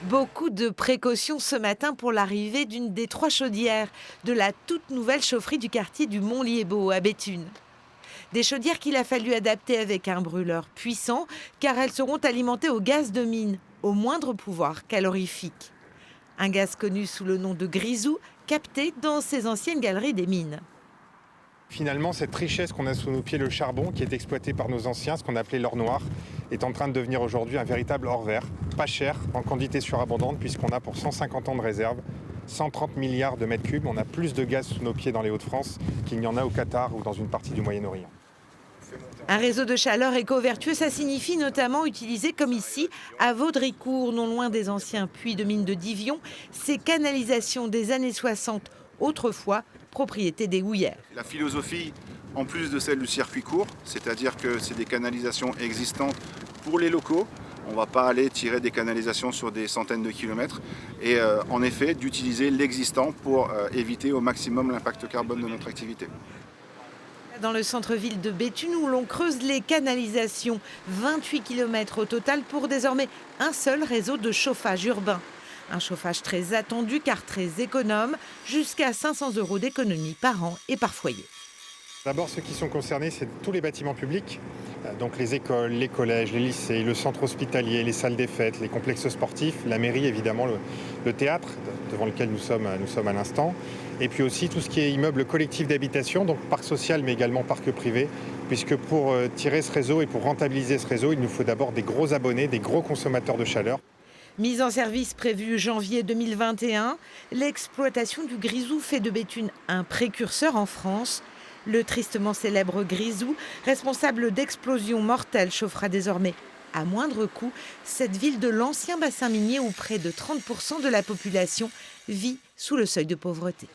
Beaucoup de précautions ce matin pour l'arrivée d'une des 3 chaudières de la toute nouvelle chaufferie du quartier du Mont-Liébaud à Béthune. Des chaudières qu'il a fallu adapter avec un brûleur puissant car elles seront alimentées au gaz de mine, au moindre pouvoir calorifique. Un gaz connu sous le nom de grisou, capté dans ces anciennes galeries des mines. Finalement, cette richesse qu'on a sous nos pieds, le charbon, qui est exploité par nos anciens, ce qu'on appelait l'or noir, est en train de devenir aujourd'hui un véritable or vert, pas cher, en quantité surabondante, puisqu'on a pour 150 ans de réserve 130 milliards de mètres cubes. On a plus de gaz sous nos pieds dans les Hauts-de-France qu'il n'y en a au Qatar ou dans une partie du Moyen-Orient. Un réseau de chaleur éco-vertueux, ça signifie notamment utiliser, comme ici, à Vaudricourt, non loin des anciens puits de mine de Divion, ces canalisations des années 60, autrefois propriété des houillères. La philosophie, en plus de celle du circuit court, c'est-à-dire que c'est des canalisations existantes pour les locaux. On ne va pas aller tirer des canalisations sur des centaines de kilomètres et en effet d'utiliser l'existant pour éviter au maximum l'impact carbone de notre activité. Dans le centre-ville de Béthune où l'on creuse les canalisations, 28 km au total pour désormais un seul réseau de chauffage urbain. Un chauffage très attendu car très économe, jusqu'à 500 € d'économie par an et par foyer. D'abord, ceux qui sont concernés, c'est tous les bâtiments publics, donc les écoles, les collèges, les lycées, le centre hospitalier, les salles des fêtes, les complexes sportifs, la mairie évidemment, le théâtre devant lequel nous sommes à l'instant, et puis aussi tout ce qui est immeuble collectif d'habitation, donc parc social mais également parc privé, puisque pour tirer ce réseau et pour rentabiliser ce réseau, il nous faut d'abord des gros abonnés, des gros consommateurs de chaleur. Mise en service prévue janvier 2021, l'exploitation du grisou fait de Béthune un précurseur en France. Le tristement célèbre grisou, responsable d'explosions mortelles, chauffera désormais à moindre coût cette ville de l'ancien bassin minier où près de 30% de la population vit sous le seuil de pauvreté.